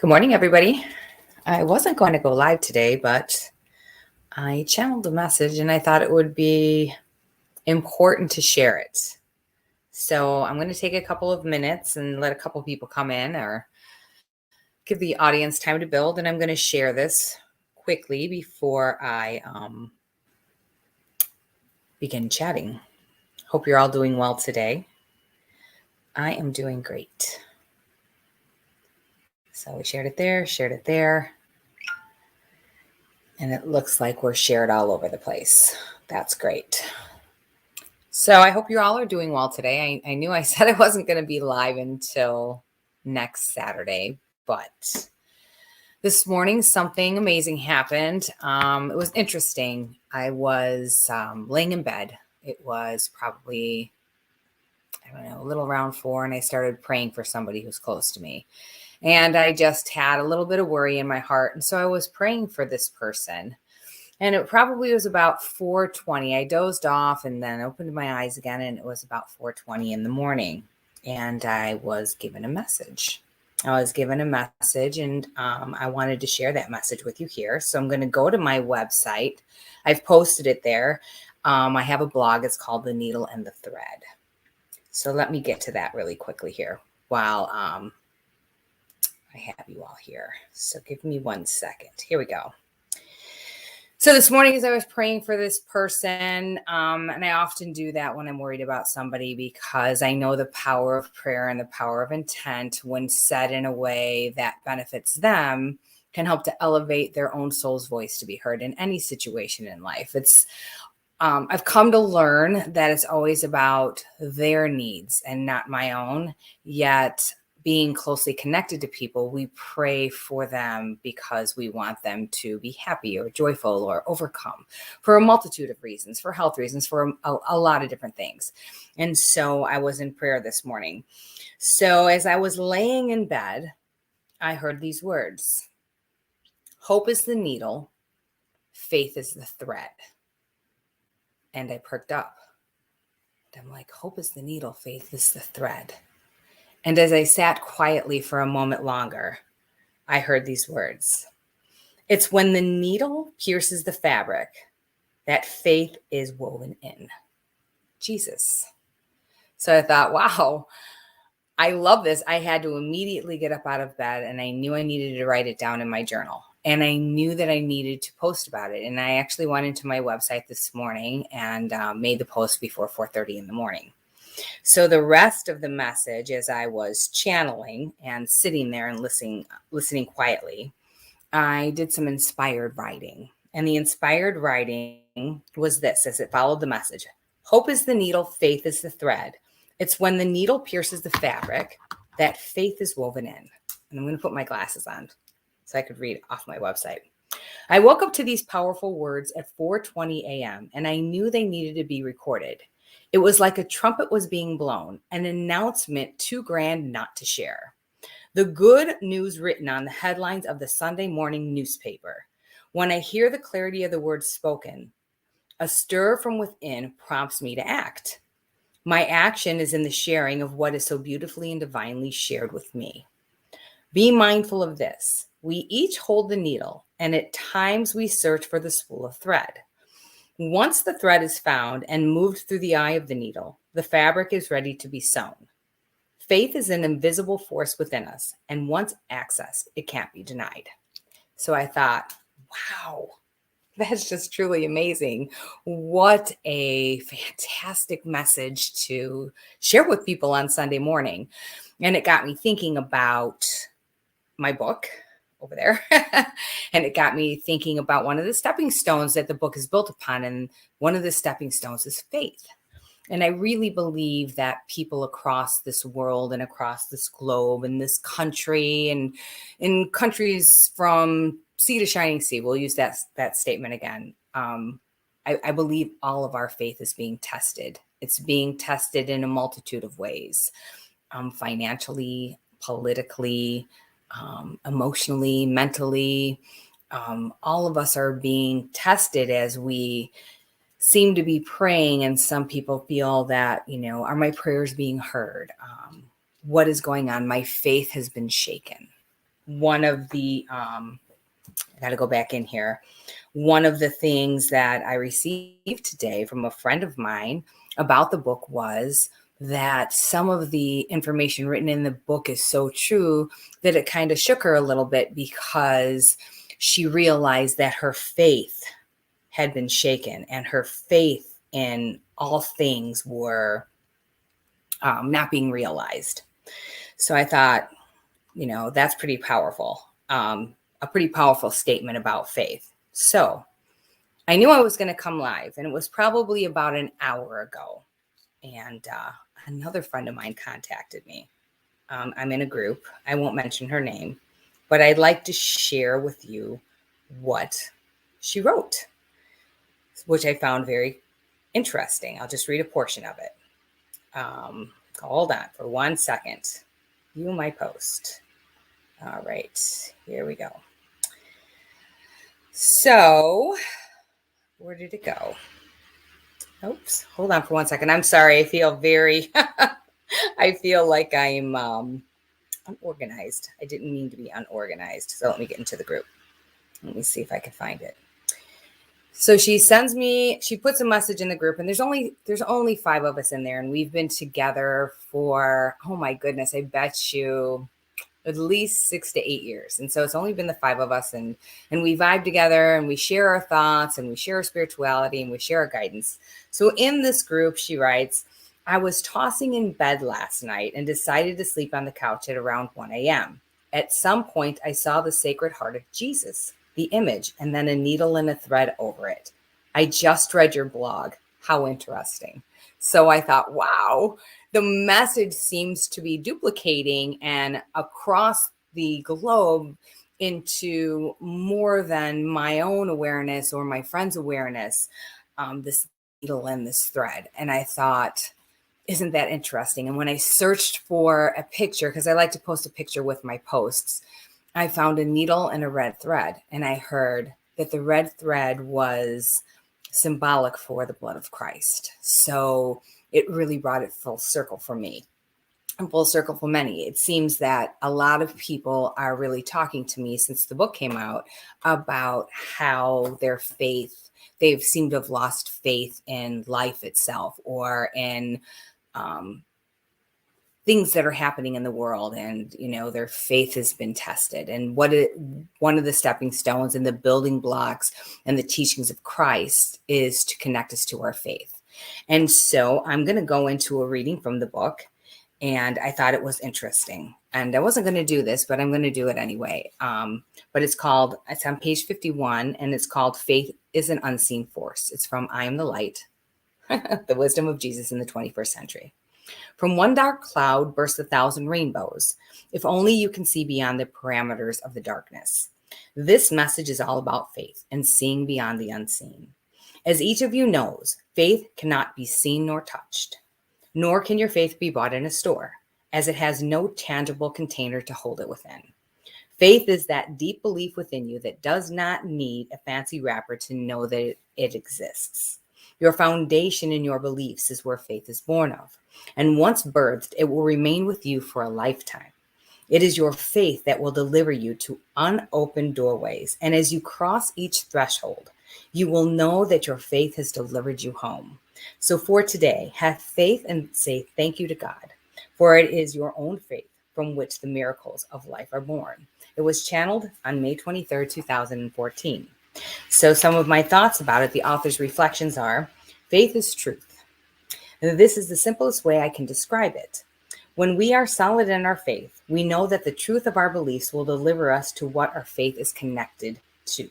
Good morning, everybody. I wasn't going to go live today, but I channeled a message and I thought it would be important to share it. So I'm going to take a couple of minutes and let a couple of people come in or give the audience time to build. And I'm going to share this quickly before I begin chatting. Hope you're all doing well today. I am doing great. So we shared it there. And it looks like we're shared all over the place. That's great. So I hope you all are doing well today. I knew I said I wasn't going to be live until next Saturday, but this morning something amazing happened. It was interesting. I was laying in bed. It was probably, a little around 4, and I started praying for somebody who's close to me. And I just had a little bit of worry in my heart. And so I was praying for this person. And it probably was about 4:20. I dozed off and then opened my eyes again, and it was about 4:20 in the morning. And I was given a message. And I wanted to share that message with you here. So I'm going to go to my website. I've posted it there. I have a blog. It's called The Needle and the Thread. So let me get to that really quickly here while I have you all here. So give me 1 second. Here we go. So this morning, as I was praying for this person, and I often do that when I'm worried about somebody, because I know the power of prayer and the power of intent, when said in a way that benefits them, can help to elevate their own soul's voice to be heard in any situation in life. I've come to learn that it's always about their needs and not my own, yet being closely connected to people, we pray for them because we want them to be happy or joyful or overcome for a multitude of reasons, for health reasons, for a lot of different things. And so I was in prayer this morning. So as I was laying in bed, I heard these words: hope is the needle, faith is the thread. And I perked up. I'm like, hope is the needle, faith is the thread. And as I sat quietly for a moment longer, I heard these words: it's when the needle pierces the fabric that faith is woven in. Jesus. So I thought, wow, I love this. I had to immediately get up out of bed, and I knew I needed to write it down in my journal. And I knew that I needed to post about it. And I actually went into my website this morning and made the post before 4:30 in the morning. So the rest of the message, as I was channeling and sitting there and listening quietly, I did some inspired writing. And the inspired writing was this, as it followed the message: hope is the needle, faith is the thread. It's when the needle pierces the fabric that faith is woven in. And I'm going to put my glasses on so I could read off my website. I woke up to these powerful words at 4:20 a.m. and I knew they needed to be recorded. It was like a trumpet was being blown, an announcement too grand not to share. The good news written on the headlines of the Sunday morning newspaper. When I hear the clarity of the words spoken, a stir from within prompts me to act. My action is in the sharing of what is so beautifully and divinely shared with me. Be mindful of this. We each hold the needle, and at times we search for the spool of thread. Once the thread is found and moved through the eye of the needle, the fabric is ready to be sewn. Faith is an invisible force within us, and once accessed, it can't be denied. So I thought, wow, that's just truly amazing. What a fantastic message to share with people on Sunday morning. And it got me thinking about my book over there. And it got me thinking about one of the stepping stones that the book is built upon. And one of the stepping stones is faith. And I really believe that people across this world and across this globe and this country and in countries from sea to shining sea, we'll use that statement again. I believe all of our faith is being tested. It's being tested in a multitude of ways, financially, politically, emotionally, mentally. All of us are being tested as we seem to be praying, and some people feel that, are my prayers being heard? What is going on? My faith has been shaken. one of the, I got to go back in here. One of the things that I received today from a friend of mine about the book was that some of the information written in the book is so true that it kind of shook her a little bit, because she realized that her faith had been shaken and her faith in all things were not being realized. So I thought, that's pretty powerful. A pretty powerful statement about faith. So I knew I was going to come live, and it was probably about an hour ago. And another friend of mine contacted me. I'm in a group. I won't mention her name, but I'd like to share with you what she wrote, which I found very interesting. I'll just read a portion of it. Hold on for 1 second. View my post. All right, here we go. So, where did it go? Oops, hold on for 1 second. I'm sorry. I feel I feel like I'm unorganized. I didn't mean to be unorganized. So let me get into the group. Let me see if I can find it. So she puts a message in the group, and there's only 5 of us in there, and we've been together for, oh my goodness, I bet you at least 6 to 8 years. And so it's only been the 5 of us, and we vibe together, and we share our thoughts, and we share our spirituality, and we share our guidance. So in this group, she writes, I was tossing in bed last night and decided to sleep on the couch at around 1 a.m. At some point, I saw the Sacred Heart of Jesus, the image, and then a needle and a thread over it. I just read your blog. How interesting. So I thought, wow, the message seems to be duplicating and across the globe into more than my own awareness or my friend's awareness, this needle and this thread. And I thought, isn't that interesting? And when I searched for a picture, because I like to post a picture with my posts, I found a needle and a red thread. And I heard that the red thread was symbolic for the blood of Christ. So it really brought it full circle for me, and full circle for many. It seems that a lot of people are really talking to me since the book came out about how their faith, they've seemed to have lost faith in life itself, or in things that are happening in the world, and their faith has been tested. And one of the stepping stones and the building blocks and the teachings of Christ is to connect us to our faith. And so I'm going to go into a reading from the book, and I thought it was interesting. And I wasn't going to do this, but I'm going to do it anyway. But it's on page 51, and it's called Faith is an Unseen Force. It's from I Am the Light, the Wisdom of Jesus in the 21st Century. From one dark cloud burst 1,000 rainbows, if only you can see beyond the parameters of the darkness. This message is all about faith and seeing beyond the unseen. As each of you knows, faith cannot be seen nor touched, nor can your faith be bought in a store, as it has no tangible container to hold it within. Faith is that deep belief within you that does not need a fancy wrapper to know that it exists. Your foundation in your beliefs is where faith is born of. And once birthed, it will remain with you for a lifetime. It is your faith that will deliver you to unopened doorways. And as you cross each threshold, you will know that your faith has delivered you home. So for today, have faith and say thank you to God, for it is your own faith from which the miracles of life are born. It was channeled on May 23rd, 2014. So some of my thoughts about it, the author's reflections are, faith is truth. And this is the simplest way I can describe it. When we are solid in our faith, we know that the truth of our beliefs will deliver us to what our faith is connected to.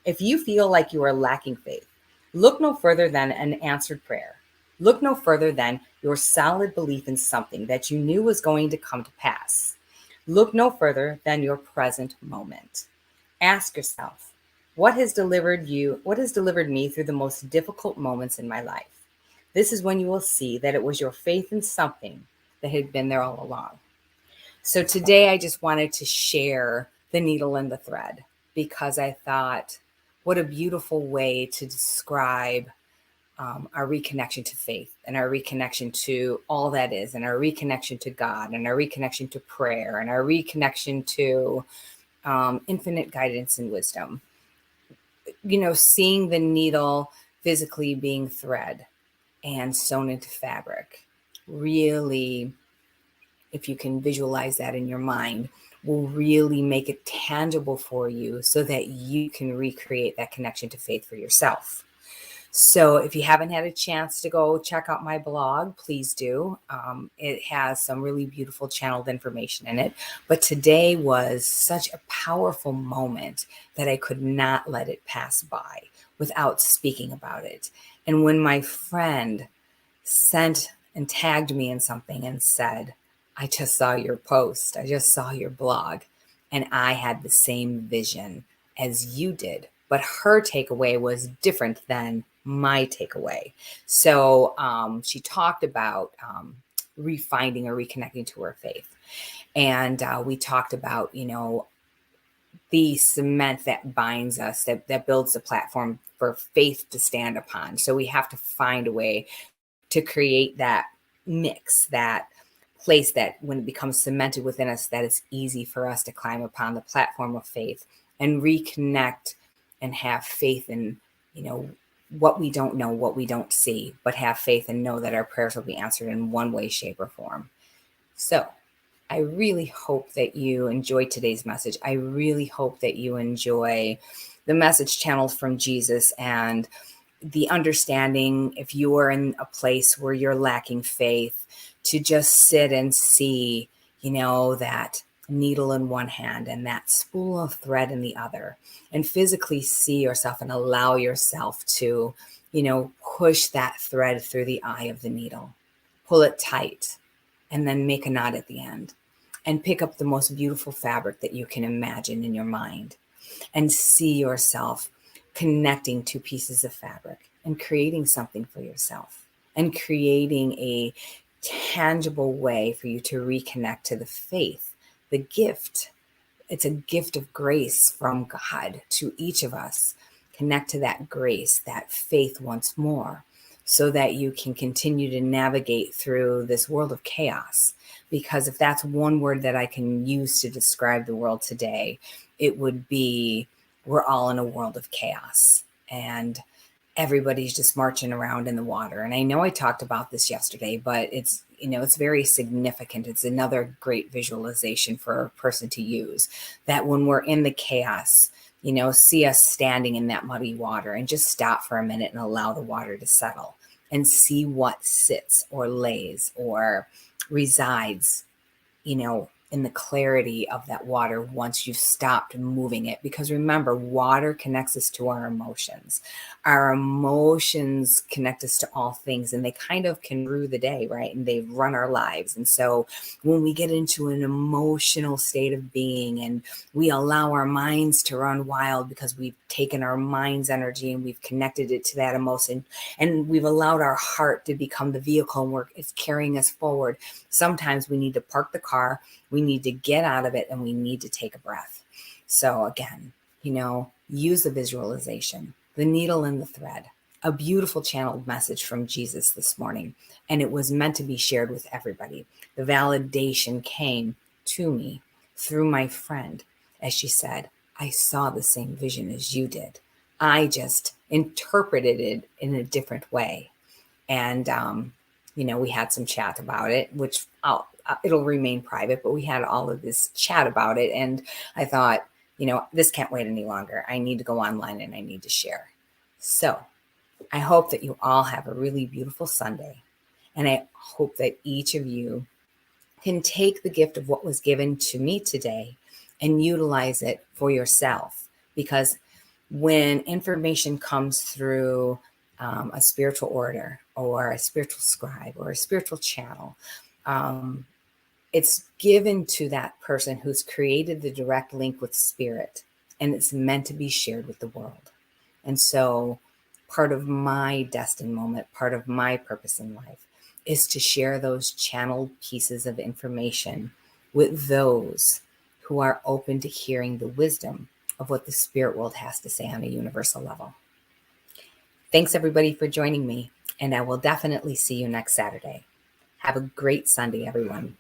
If you feel like you are lacking faith, look no further than an answered prayer. Look no further than your solid belief in something that you knew was going to come to pass. Look no further than your present moment. Ask yourself, what has delivered me through the most difficult moments in my life? This is when you will see that it was your faith in something that had been there all along. So today I just wanted to share the needle and the thread, because I thought, what a beautiful way to describe our reconnection to faith and our reconnection to all that is, and our reconnection to God, and our reconnection to prayer, and our reconnection to infinite guidance and wisdom. Seeing the needle physically being thread and sewn into fabric, really, if you can visualize that in your mind, will really make it tangible for you so that you can recreate that connection to faith for yourself. So if you haven't had a chance to go check out my blog, please do. It has some really beautiful channeled information in it. But today was such a powerful moment that I could not let it pass by without speaking about it. And when my friend sent and tagged me in something and said, I just saw your post, I just saw your blog, and I had the same vision as you did. But her takeaway was different than my takeaway. So she talked about refinding or reconnecting to her faith. And we talked about, the cement that binds us, that builds the platform for faith to stand upon. So we have to find a way to create that mix, that place that when it becomes cemented within us, that it's easy for us to climb upon the platform of faith and reconnect and have faith in, what we don't know, what we don't see, but have faith and know that our prayers will be answered in one way, shape, or form. So I really hope that you enjoyed today's message. I really hope that you enjoy the message channeled from Jesus and the understanding, if you are in a place where you're lacking faith, to just sit and see, that needle in one hand and that spool of thread in the other, and physically see yourself and allow yourself to, push that thread through the eye of the needle, pull it tight, and then make a knot at the end, and pick up the most beautiful fabric that you can imagine in your mind, and see yourself connecting two pieces of fabric and creating something for yourself, and creating a tangible way for you to reconnect to the faith, the gift. It's a gift of grace from God to each of us. Connect to that grace, that faith once more, so that you can continue to navigate through this world of chaos. Because if that's one word that I can use to describe the world today, it would be, we're all in a world of chaos and everybody's just marching around in the water. And I know I talked about this yesterday, but it's, it's very significant. It's another great visualization for a person to use, that when we're in the chaos, see us standing in that muddy water and just stop for a minute and allow the water to settle and see what sits or lays or resides, in the clarity of that water once you've stopped moving it. Because remember, water connects us to our emotions. Our emotions connect us to all things, and they kind of can rue the day, right? And they run our lives. And so when we get into an emotional state of being and we allow our minds to run wild because we've taken our mind's energy and we've connected it to that emotion, and we've allowed our heart to become the vehicle and it's carrying us forward, sometimes we need to park the car, we need to get out of it, and we need to take a breath. So again, use the visualization, the needle and the thread, a beautiful channeled message from Jesus this morning. And it was meant to be shared with everybody. The validation came to me through my friend, as she said, I saw the same vision as you did. I just interpreted it in a different way. And, we had some chat about it, which it'll remain private, but we had all of this chat about it. And I thought, this can't wait any longer. I need to go online and I need to share. So I hope that you all have a really beautiful Sunday. And I hope that each of you can take the gift of what was given to me today and utilize it for yourself. Because when information comes through a spiritual order or a spiritual scribe or a spiritual channel, it's given to that person who's created the direct link with spirit, and it's meant to be shared with the world. And so part of my destined moment, part of my purpose in life is to share those channeled pieces of information with those who are open to hearing the wisdom of what the spirit world has to say on a universal level. Thanks everybody for joining me, and I will definitely see you next Saturday. Have a great Sunday, everyone.